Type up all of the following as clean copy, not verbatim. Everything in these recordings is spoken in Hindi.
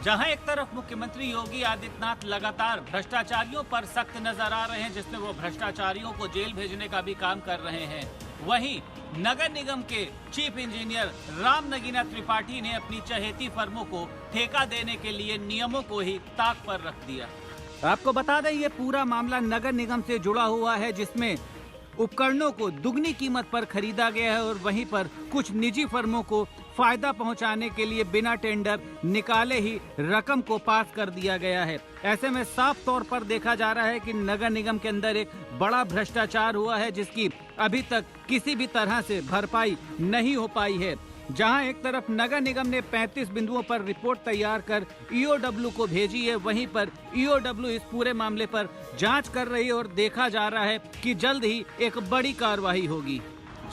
जहां एक तरफ मुख्यमंत्री योगी आदित्यनाथ लगातार भ्रष्टाचारियों पर सख्त नजर आ रहे हैं, जिसमें वो भ्रष्टाचारियों को जेल भेजने का भी काम कर रहे हैं, वहीं नगर निगम के चीफ इंजीनियर राम नगीना त्रिपाठी ने अपनी चहेती फर्मों को ठेका देने के लिए नियमों को ही ताक पर रख दिया। आपको बता दें, ये पूरा मामला नगर निगम से जुड़ा हुआ है, जिसमें उपकरणों को दुगनी कीमत पर खरीदा गया है और वहीं पर कुछ निजी फर्मों को फायदा पहुंचाने के लिए बिना टेंडर निकाले ही रकम को पास कर दिया गया है। ऐसे में साफ तौर पर देखा जा रहा है कि नगर निगम के अंदर एक बड़ा भ्रष्टाचार हुआ है, जिसकी अभी तक किसी भी तरह से भरपाई नहीं हो पाई है। जहां एक तरफ नगर निगम ने 35 बिंदुओं पर रिपोर्ट तैयार कर ईओडब्ल्यू को भेजी है, वहीं पर ईओडब्ल्यू इस पूरे मामले पर जांच कर रही है और देखा जा रहा है कि जल्द ही एक बड़ी कार्रवाई होगी।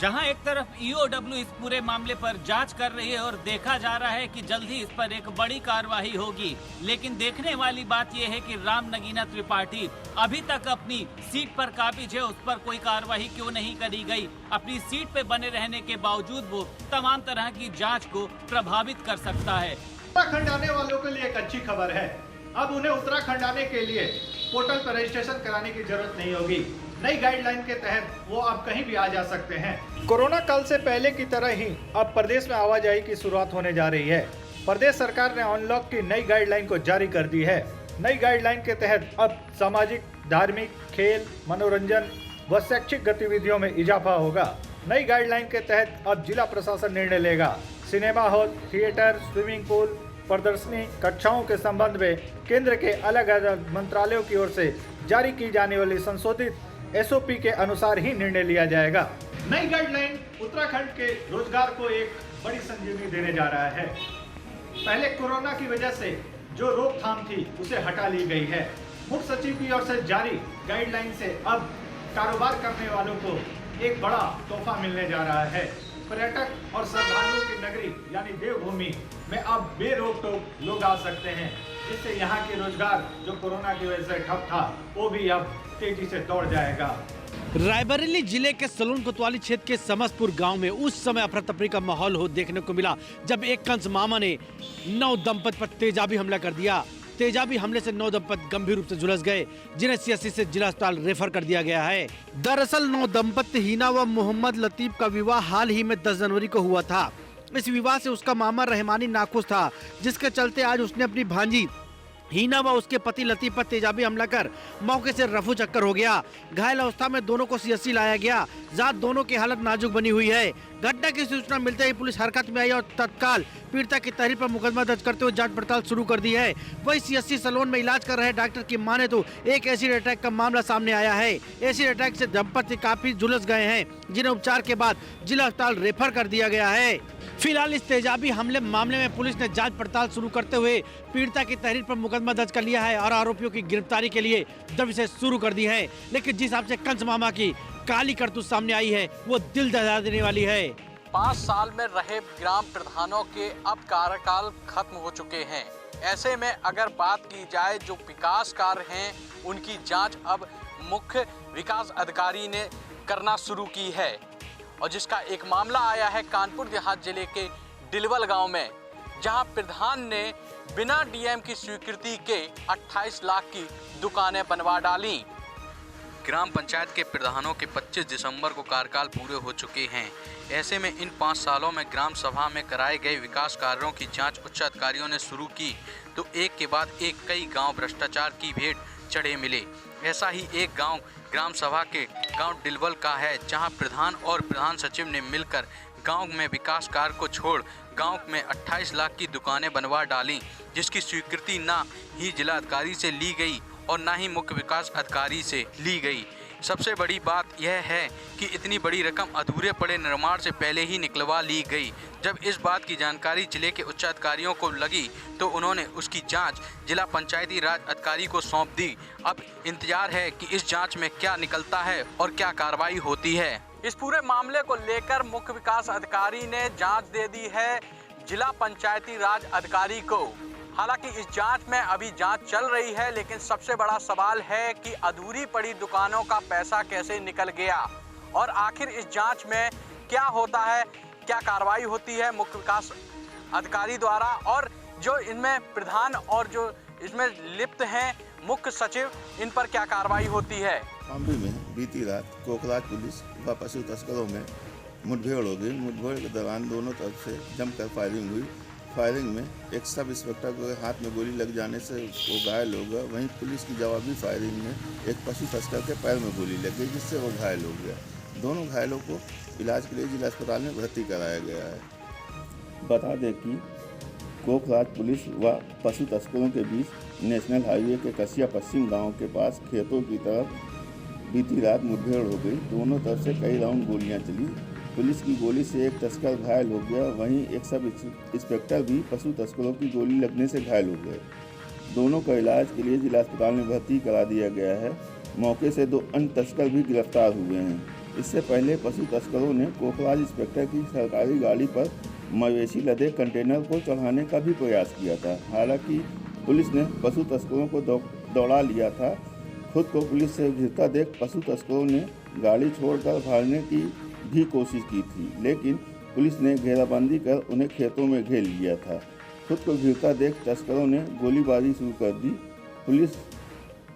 जहां एक तरफ ईओडब्ल्यू इस पूरे मामले पर जांच कर रही है और देखा जा रहा है कि जल्द ही इस पर एक बड़ी कार्रवाई होगी, लेकिन देखने वाली बात यह है कि राम नगीना त्रिपाठी अभी तक अपनी सीट पर काबिज है, उस पर कोई कार्रवाई क्यों नहीं करी गई। अपनी सीट पे बने रहने के बावजूद वो तमाम तरह की जांच को प्रभावित कर सकता है। उत्तराखंड आने वालों के लिए एक अच्छी खबर है। अब उन्हें उत्तराखंड आने के लिए पोर्टल पर रजिस्ट्रेशन कराने की जरूरत नहीं होगी। नई गाइडलाइन के तहत वो अब कहीं भी आ जा सकते हैं। कोरोना काल से पहले की तरह ही अब प्रदेश में आवाजाही की शुरुआत होने जा रही है। प्रदेश सरकार ने अनलॉक की नई गाइडलाइन को जारी कर दी है। नई गाइडलाइन के तहत अब सामाजिक, धार्मिक, खेल, मनोरंजन व शैक्षिक गतिविधियों में इजाफा होगा। नई गाइडलाइन के तहत अब जिला प्रशासन निर्णय लेगा। Cinema hall, theatre, swimming pool, प्रदर्शनी कक्षाओं के संबंध में केंद्र के अलग अलग मंत्रालयों की ओर से जारी की जाने वाली संशोधित एसओपी के अनुसार ही निर्णय लिया जाएगा। नई गाइडलाइन उत्तराखंड के रोजगार को एक बड़ी संजीवनी देने जा रहा है। पहले कोरोना की वजह से जो रोकथाम थी उसे हटा ली गई है। मुख्य सचिव की ओर से जारी गाइडलाइन से अब कारोबार करने वालों को एक बड़ा तोहफा मिलने जा रहा है। पर्यटक और श्रद्धालुओं की नगरी यानी देवभूमि में अब बेरोक-टोक लोग आ सकते हैं, जिससे यहाँ के रोजगार जो कोरोना की वजह से ठप था वो भी अब तेजी से दौड़ जाएगा। रायबरेली जिले के सलोन कोतवाली क्षेत्र के समस्तपुर गांव में उस समय अफरा तफरी का माहौल हो देखने को मिला जब एक कंस मामा ने 9 दंपति पर तेजाबी हमला कर दिया। तेजाबी हमले से 9 दंपति गंभीर रूप से झुलस गए, जिन्हें सीएससी से जिला अस्पताल रेफर कर दिया गया है। दरअसल 9 दंपति हिना व मोहम्मद लतीफ का विवाह हाल ही में 10 जनवरी को हुआ था। इस विवाह से उसका मामा रहमानी नाखुश था, जिसके चलते आज उसने अपनी भांजी हिना व उसके पति लतीफ पर तेजाबी हमला कर मौके से रफू चक्कर हो गया। घायल अवस्था में दोनों को सीएससी लाया गया। जात दोनों की हालत नाजुक बनी हुई है। घटना की सूचना मिलते ही पुलिस हरकत में आई और तत्काल पीड़िता की तहरीर पर मुकदमा दर्ज करते हुए जांच पड़ताल शुरू कर दी है। वही सीएससी सलोन में इलाज कर रहे डॉक्टर की माने तो एक एसिड अटैक का मामला सामने आया है। एसिड अटैक से दंपति काफी झुलस गए हैं, जिन्हें उपचार के बाद जिला अस्पताल रेफर कर दिया गया है। फिलहाल इस तेजाबी हमले मामले में पुलिस ने जांच पड़ताल शुरू करते हुए पीड़िता की तहरीर पर मुकदमा दर्ज कर लिया है और आरोपियों की गिरफ्तारी के लिए दबिशें शुरू कर दी है। लेकिन जिस हिसाब से कंस मामा की काली करतूत सामने आई है वो दिल दहला देने वाली है। 5 साल में रहे ग्राम प्रधानों के अब कार्यकाल खत्म हो चुके हैं। ऐसे में अगर बात की जाए जो विकास कार्य हैं उनकी जांच अब मुख्य विकास अधिकारी ने करना शुरू की है और जिसका एक मामला आया है कानपुर देहात जिले के डिलवल गांव में, जहां प्रधान ने बिना डीएम की स्वीकृति के 28 लाख की दुकानें बनवा डाली। ग्राम पंचायत के प्रधानों के 25 दिसंबर को कार्यकाल पूरे हो चुके हैं। ऐसे में इन 5 सालों में ग्राम सभा में कराए गए विकास कार्यों की जांच उच्च अधिकारियों ने शुरू की तो एक के बाद एक कई गांव भ्रष्टाचार की भेंट चढ़े मिले। ऐसा ही एक गांव ग्राम सभा के गांव डिलवल का है, जहां प्रधान और प्रधान सचिव ने मिलकर गांव में विकास कार्य को छोड़ गांव में 28 लाख की दुकानें बनवा डाली, जिसकी स्वीकृति ना ही जिलाधिकारी से ली गई और ना ही मुख्य विकास अधिकारी से ली गई। सबसे बड़ी बात यह है कि इतनी बड़ी रकम अधूरे पड़े निर्माण से पहले ही निकलवा ली गई। जब इस बात की जानकारी जिले के उच्च अधिकारियों को लगी तो उन्होंने उसकी जांच जिला पंचायती राज अधिकारी को सौंप दी। अब इंतजार है कि इस जांच में क्या निकलता है और क्या कार्रवाई होती है। इस पूरे मामले को लेकर मुख्य विकास अधिकारी ने जांच दे दी है जिला पंचायती राज अधिकारी को। हालांकि इस जांच में अभी जांच चल रही है, लेकिन सबसे बड़ा सवाल है कि अधूरी पड़ी दुकानों का पैसा कैसे निकल गया और आखिर इस जांच में क्या होता है, क्या कार्रवाई होती है मुख्य विकास अधिकारी द्वारा और जो इनमें प्रधान और जो इसमें लिप्त हैं मुख्य सचिव, इन पर क्या कार्रवाई होती है। कौशाम्बी में बीती रात कोखराज पुलिस व पशु तस्करों में मुठभेड़ हो गई। मुठभेड़ के दौरान दोनों तरफ से जमकर फायरिंग हुई। फायरिंग में एक सब इंस्पेक्टर के हाथ में गोली लग जाने से वो घायल हो गया। वहीं पुलिस की जवाबी फायरिंग में एक पशु तस्कर के पैर में गोली लग गई, जिससे वो घायल हो गया। दोनों घायलों को इलाज के लिए जिला अस्पताल में भर्ती कराया गया है। बता दें कि कोखराज पुलिस व पशु तस्करों के बीच नेशनल हाईवे के कसिया पश्चिम गांव के पास खेतों की तरफ बीती रात मुठभेड़ हो गई। दोनों तरफ से कई राउंड गोलियां चली। पुलिस की गोली से एक तस्कर घायल हो गया, वहीं एक सब इंस्पेक्टर भी पशु तस्करों की गोली लगने से घायल हो गए। दोनों का इलाज के लिए जिला अस्पताल में भर्ती करा दिया गया है। मौके से 2 अन्य तस्कर भी गिरफ्तार हुए हैं। इससे पहले पशु तस्करों ने कोखराज इंस्पेक्टर की सरकारी गाड़ी पर मवेशी लदे कंटेनर को चढ़ाने का भी प्रयास किया था। हालांकि पुलिस ने पशु तस्करों को दौड़ा लिया था। खुद को पुलिस से घिरता देख पशु तस्करों ने गाड़ी छोड़कर भागने की भी कोशिश की थी, लेकिन पुलिस ने घेराबंदी कर उन्हें खेतों में घेर लिया था। खुद को घिरता देख तस्करों ने गोलीबारी शुरू कर दी। पुलिस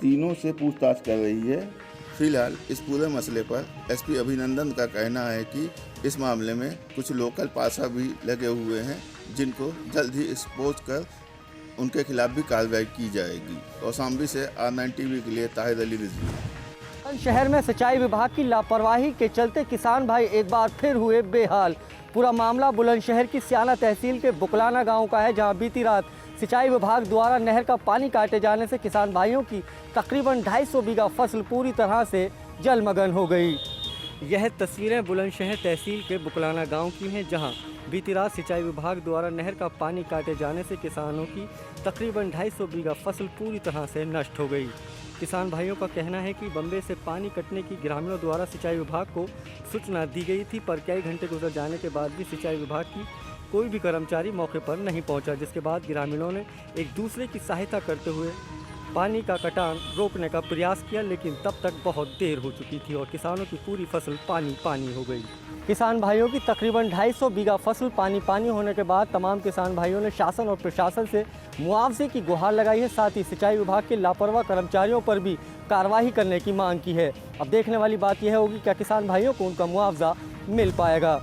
तीनों से पूछताछ कर रही है। फिलहाल इस पूरे मसले पर एसपी अभिनंदन का कहना है कि इस मामले में कुछ लोकल पासा भी लगे हुए हैं, जिनको जल्द ही एक्सपोज कर उनके खिलाफ भी कार्रवाई की जाएगी। कौशाम्बी से R9 TV के लिए ताहिर अली रिजवी। शहर में सिंचाई विभाग की लापरवाही के चलते किसान भाई एक बार फिर हुए बेहाल। पूरा मामला बुलंदशहर की सियाना तहसील के बुकलाना गांव का है, जहां बीती रात सिंचाई विभाग द्वारा नहर का पानी काटे जाने से किसान भाइयों की तकरीबन 250 बीघा फसल पूरी तरह से जलमग्न हो गई। यह तस्वीरें बुलंदशहर तहसील के बुकलाना गांव की हैं, जहां बीती रात सिंचाई विभाग द्वारा नहर का पानी काटे जाने से किसानों की तकरीबन 250 बीघा फसल पूरी तरह से नष्ट हो गई। किसान भाइयों का कहना है कि बम्बे से पानी कटने की ग्रामीणों द्वारा सिंचाई विभाग को सूचना दी गई थी, पर कई घंटे गुजर जाने के बाद भी सिंचाई विभाग की कोई भी कर्मचारी मौके पर नहीं पहुंचा, जिसके बाद ग्रामीणों ने एक दूसरे की सहायता करते हुए पानी का कटान रोकने का प्रयास किया, लेकिन तब तक बहुत देर हो चुकी थी और किसानों की पूरी फसल पानी पानी हो गई। किसान भाइयों की तकरीबन 250 बीघा फसल पानी पानी होने के बाद तमाम किसान भाइयों ने शासन और प्रशासन से मुआवजे की गुहार लगाई है। साथ ही सिंचाई विभाग के लापरवाह कर्मचारियों पर भी कार्रवाई करने की मांग की है। अब देखने वाली बात यह होगी क्या किसान भाइयों को उनका मुआवजा मिल पाएगा।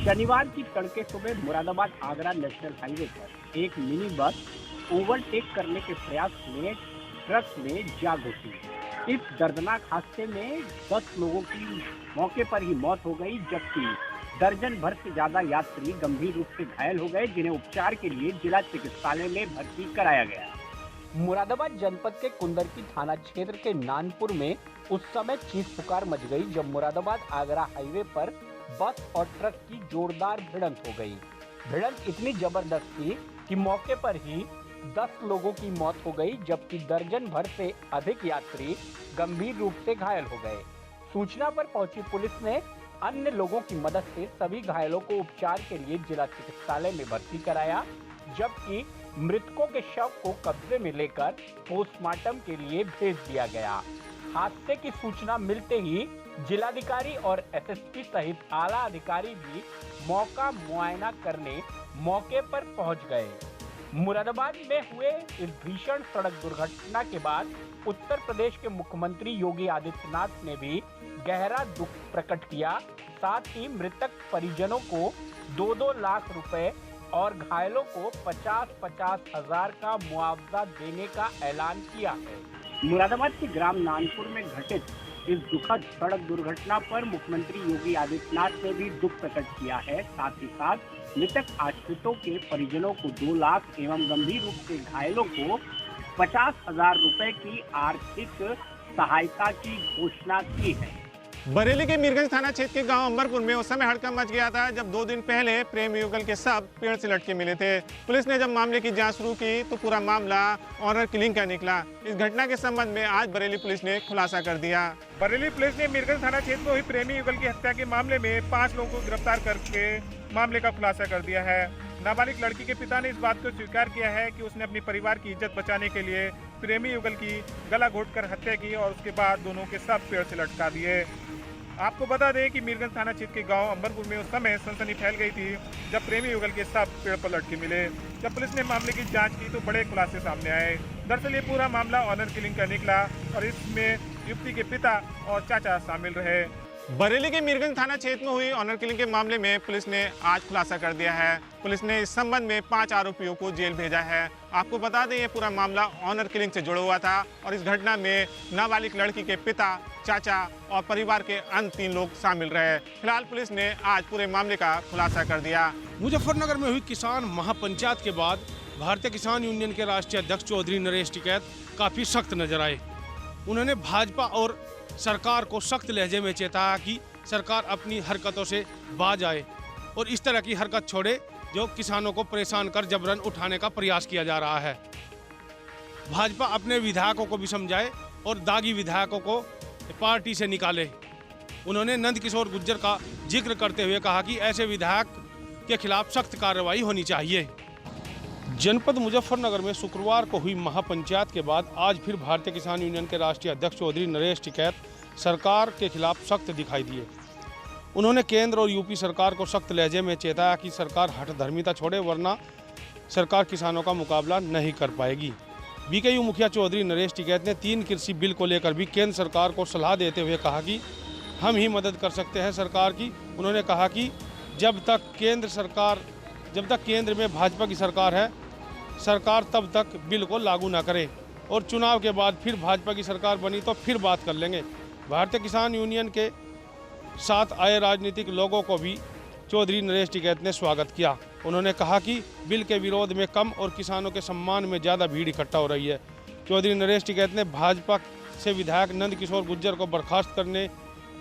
शनिवार की तड़के सुबह मुरादाबाद आगरा नेशनल हाईवे पर एक मिनी बस ओवरटेक करने के प्रयास में ट्रक में जा घुसी। इस दर्दनाक हादसे में 10 लोगों की मौके पर ही मौत हो गई, जबकि दर्जन भर से ज्यादा यात्री गंभीर रूप से घायल हो गए, जिन्हें उपचार के लिए जिला चिकित्सालय में भर्ती कराया गया। मुरादाबाद जनपद के कुंदरकी थाना क्षेत्र के नानपुर में उस समय चीख पुकार मच गई जब मुरादाबाद आगरा हाईवे पर बस और ट्रक की जोरदार भिड़ंत हो गई। भिड़ंत इतनी जबरदस्त थी कि मौके पर ही 10 लोगों की मौत हो गई, जबकि दर्जन भर से अधिक यात्री गंभीर रूप से घायल हो गए। सूचना पर पहुंची पुलिस ने अन्य लोगों की मदद से सभी घायलों को उपचार के लिए जिला चिकित्सालय में भर्ती कराया, जबकि मृतकों के शव को कब्जे में लेकर पोस्टमार्टम के लिए भेज दिया गया। हादसे की सूचना मिलते ही जिलाधिकारी और एसएसपी सहित आला अधिकारी भी मौका मुआयना करने मौके पर पहुंच गए। मुरादाबाद में हुए इस भीषण सड़क दुर्घटना के बाद उत्तर प्रदेश के मुख्यमंत्री योगी आदित्यनाथ ने भी गहरा दुख प्रकट किया। साथ ही मृतक परिजनों को 2-2 लाख रुपए और घायलों को 50-50 हजार का मुआवजा देने का ऐलान किया है। मुरादाबाद के ग्राम नानपुर में घटित इस दुखद सड़क दुर्घटना पर मुख्यमंत्री योगी आदित्यनाथ ने भी दुख प्रकट किया है। साथ ही साथ मृतक आश्रितों के परिजनों को 2 लाख एवं गंभीर रूप से घायलों को 50,000 रुपए की आर्थिक सहायता की घोषणा की है। बरेली के मीरगंज थाना क्षेत्र के गांव अंबरपुर में उस समय हड़कंप मच गया था जब 2 दिन पहले प्रेम युगल के शव पेड़ से लटके मिले थे। पुलिस ने जब मामले की जांच शुरू की तो पूरा मामला ऑनर किलिंग का निकला। इस घटना के संबंध में आज बरेली पुलिस ने खुलासा कर दिया। बरेली पुलिस ने मीरगंज थाना क्षेत्र में हुई प्रेमी युगल की हत्या के मामले में 5 लोगों को गिरफ्तार करके मामले का खुलासा कर दिया है। नाबालिग लड़की के पिता ने इस बात को स्वीकार किया है कि उसने अपने परिवार की इज्जत बचाने के लिए प्रेमी युगल की गला घोंटकर हत्या की और उसके बाद दोनों के शव पेड़ से लटका दिए। आपको बता दें कि मीरगंज थाना क्षेत्र के गांव अंबरपुर में उस समय सनसनी फैल गई थी जब प्रेमी युगल के शव पेड़ पर लटके मिले। जब पुलिस ने मामले की जांच की तो बड़े खुलासे सामने आए। दरअसल ये पूरा मामला ऑनर किलिंग का निकला और इसमें युवती के पिता और चाचा शामिल रहे। बरेली के मीरगंज थाना क्षेत्र में हुई ऑनर किलिंग के मामले में पुलिस ने आज खुलासा कर दिया है। पुलिस ने इस संबंध में 5 आरोपियों को जेल भेजा है। आपको बता दें ये पूरा मामला ऑनर किलिंग से जुड़ा हुआ था और इस घटना में नाबालिग लड़की के पिता, चाचा और परिवार के अन्य 3 लोग शामिल रहे। फिलहाल पुलिस ने आज पूरे मामले का खुलासा कर दिया। मुजफ्फरनगर में हुई किसान महापंचायत के बाद भारतीय किसान यूनियन के राष्ट्रीय अध्यक्ष चौधरी नरेश टिकैत काफी सख्त नजर आए। उन्होंने भाजपा और सरकार को सख्त लहजे में चेताया कि सरकार अपनी हरकतों से बाज आए और इस तरह की हरकत छोड़े जो किसानों को परेशान कर जबरन उठाने का प्रयास किया जा रहा है। भाजपा अपने विधायकों को भी समझाए और दागी विधायकों को पार्टी से निकाले। उन्होंने नंदकिशोर गुर्जर का जिक्र करते हुए कहा कि ऐसे विधायक के खिलाफ सख्त कार्रवाई होनी चाहिए। जनपद मुजफ्फरनगर में शुक्रवार को हुई महापंचायत के बाद आज फिर भारतीय किसान यूनियन के राष्ट्रीय अध्यक्ष चौधरी नरेश टिकैत सरकार के खिलाफ सख्त दिखाई दिए। उन्होंने केंद्र और यूपी सरकार को सख्त लहजे में चेताया कि सरकार हठधर्मिता छोड़े वरना सरकार किसानों का मुकाबला नहीं कर पाएगी। बीकेयू मुखिया चौधरी नरेश टिकैत ने 3 कृषि बिल को लेकर भी केंद्र सरकार को सलाह देते हुए कहा कि हम ही मदद कर सकते हैं सरकार की। उन्होंने कहा कि जब तक केंद्र में भाजपा की सरकार है, सरकार तब तक बिल को लागू ना करे और चुनाव के बाद फिर भाजपा की सरकार बनी तो फिर बात कर लेंगे। भारतीय किसान यूनियन के साथ आए राजनीतिक लोगों को भी चौधरी नरेश टिकैत ने स्वागत किया। उन्होंने कहा कि बिल के विरोध में कम और किसानों के सम्मान में ज़्यादा भीड़ इकट्ठा हो रही है। चौधरी नरेश टिकैत ने भाजपा से विधायक नंदकिशोर गुर्जर को बर्खास्त करने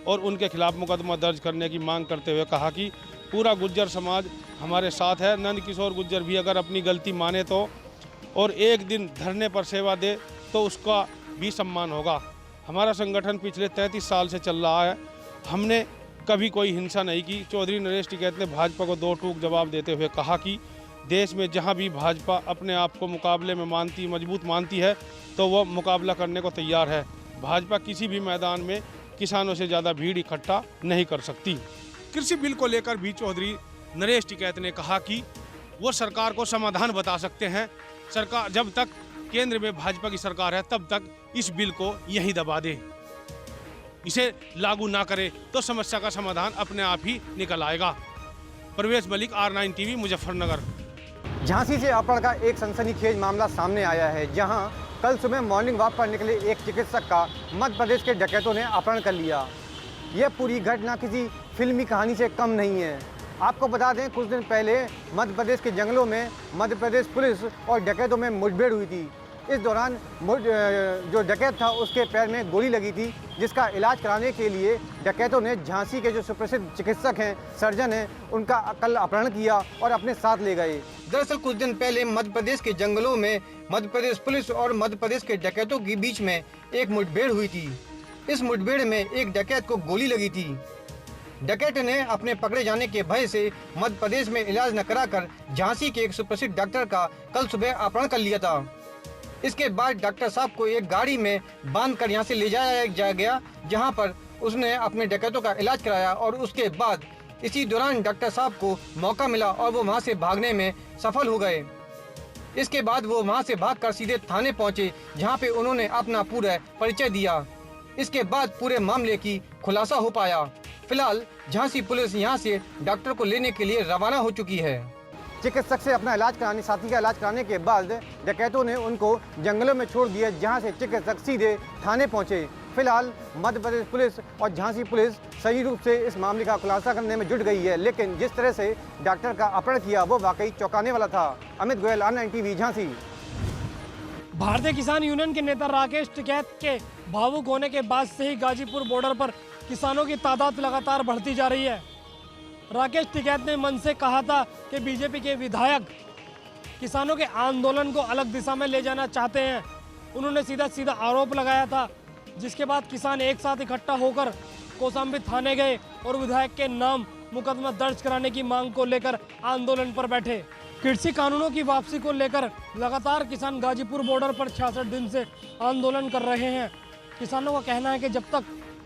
और उनके खिलाफ मुकदमा दर्ज करने की मांग करते हुए कहा कि पूरा गुर्जर समाज हमारे साथ है। नंदकिशोर गुर्जर भी अगर अपनी गलती माने तो और एक दिन धरने पर सेवा दे तो उसका भी सम्मान होगा। हमारा संगठन पिछले 33 साल से चल रहा है, हमने कभी कोई हिंसा नहीं की। चौधरी नरेश टिकैत ने भाजपा को 2 टूक जवाब देते हुए कहा कि देश में जहां भी भाजपा अपने आप को मुकाबले में मजबूत मानती है तो वह मुकाबला करने को तैयार है। भाजपा किसी भी मैदान में किसानों से ज़्यादा भीड़ इकट्ठा नहीं कर सकती। कृषि बिल को लेकर भी चौधरी नरेश टिकैत ने कहा कि वो सरकार को समाधान बता सकते हैं। सरकार जब तक केंद्र में भाजपा की सरकार है तब तक इस बिल को यहीं दबा दे, इसे लागू ना करे तो समस्या का समाधान अपने आप ही निकल आएगा। Parvez Malik, R9 TV, Muzaffarnagar. झांसी से अपहरण का एक सनसनीखेज मामला सामने आया है, जहां कल सुबह मॉर्निंग वॉक पर निकले एक चिकित्सक का मध्य प्रदेश के डकैतों ने अपहरण कर लिया। यह पूरी घटना किसी फिल्मी कहानी से कम नहीं है। आपको बता दें, कुछ दिन पहले मध्य प्रदेश के जंगलों में मध्य प्रदेश पुलिस और डकैतों में मुठभेड़ हुई थी। इस दौरान जो डकैत था उसके पैर में गोली लगी थी, जिसका इलाज कराने के लिए डकैतों ने झांसी के जो सुप्रसिद्ध चिकित्सक हैं, सर्जन हैं, उनका कल अपहरण किया और अपने साथ ले गए। दरअसल कुछ दिन पहले मध्य प्रदेश के जंगलों में मध्य प्रदेश पुलिस और मध्य प्रदेश के डकैतों के बीच में एक मुठभेड़ हुई थी। इस मुठभेड़ में एक डकैत को गोली लगी थी। डकैत ने अपने पकड़े जाने के भय से मध्य प्रदेश में इलाज न कराकर झांसी के एक सुप्रसिद्ध डॉक्टर का कल सुबह अपहरण कर लिया था। इसके बाद डॉक्टर साहब को एक गाड़ी में बांधकर यहाँ से ले जाया गया, जहाँ पर उसने अपने डकैतों का इलाज कराया और उसके बाद इसी दौरान डॉक्टर साहब को मौका मिला और वो वहाँ से भागने में सफल हो गए। इसके बाद वो वहाँ से भागकर सीधे थाने पहुँचे, जहाँ पे उन्होंने अपना पूरा परिचय दिया। इसके बाद पूरे मामले की खुलासा हो पाया। फिलहाल झांसी पुलिस यहां से डॉक्टर को लेने के लिए रवाना हो चुकी है। चिकित्सक से अपना साथी का इलाज कराने के बाद डकैतों ने उनको जंगलों में छोड़ दिया, जहां से चिकित्सक सीधे थाने पहुंचे। फिलहाल मध्य प्रदेश पुलिस और झांसी पुलिस सही रूप से इस मामले का खुलासा करने में जुट गई है, लेकिन जिस तरह से डॉक्टर का अपहरण किया वो वाकई चौंकाने वाला था। Amit Goyal, R9 TV, Jhansi. भारतीय किसान यूनियन के नेता राकेश टिकैत के भावुक होने के बाद से ही गाजीपुर बॉर्डर पर किसानों की तादाद लगातार बढ़ती जा रही है। राकेश टिकैत ने मन से कहा था कि बीजेपी के विधायक किसानों के आंदोलन को अलग दिशा में ले जाना चाहते हैं। उन्होंने सीधा आरोप लगाया था, जिसके बाद किसान एक साथ इकट्ठा होकर कौशाम्बी थाने गए और विधायक के नाम मुकदमा दर्ज कराने की मांग को लेकर आंदोलन पर बैठे। कृषि कानूनों की वापसी को लेकर लगातार किसान गाजीपुर बॉर्डर पर 66 दिन से आंदोलन कर रहे हैं। किसानों का कहना है कि जब तक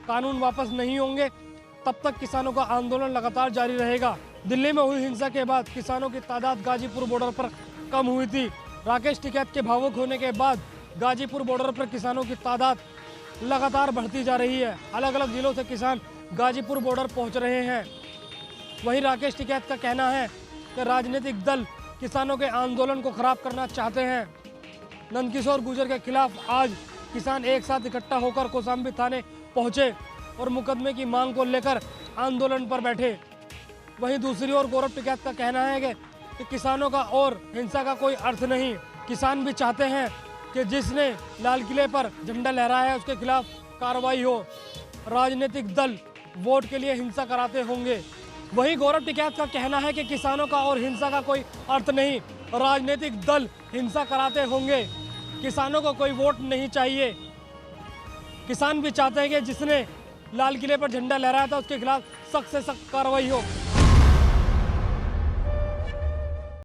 कानून वापस नहीं होंगे तब तक किसानों का आंदोलन लगातार जारी रहेगा। दिल्ली में हुई हिंसा के बाद किसानों की तादाद गाजीपुर बॉर्डर पर कम हुई थी। राकेश टिकैत के भावुक होने के बाद गाजीपुर बॉर्डर पर किसानों की तादाद लगातार बढ़ती जा रही है। अलग अलग जिलों से किसान गाजीपुर बॉर्डर पहुंच रहे हैं। वहीं राकेश टिकैत का कहना है कि राजनीतिक दल किसानों के आंदोलन को खराब करना चाहते हैं। नंदकिशोर गुर्जर के खिलाफ आज किसान एक साथ इकट्ठा होकर कौशाम्बी थाने पहुंचे और मुकदमे की मांग को लेकर आंदोलन पर बैठे। वहीं दूसरी ओर गौरव टिकैत का कहना है कि किसानों का और हिंसा का कोई अर्थ नहीं। किसान भी चाहते हैं कि जिसने लाल किले पर झंडा लहराया है उसके खिलाफ कार्रवाई हो। राजनीतिक दल वोट के लिए हिंसा कराते होंगे। वहीं गौरव टिकैत का कहना है कि किसानों का और हिंसा का कोई अर्थ नहीं। राजनीतिक दल हिंसा कराते होंगे, किसानों को कोई वोट नहीं चाहिए। किसान भी चाहते हैं कि जिसने लाल किले पर झंडा लहराया था उसके खिलाफ सख्त से सख्त कार्रवाई हो।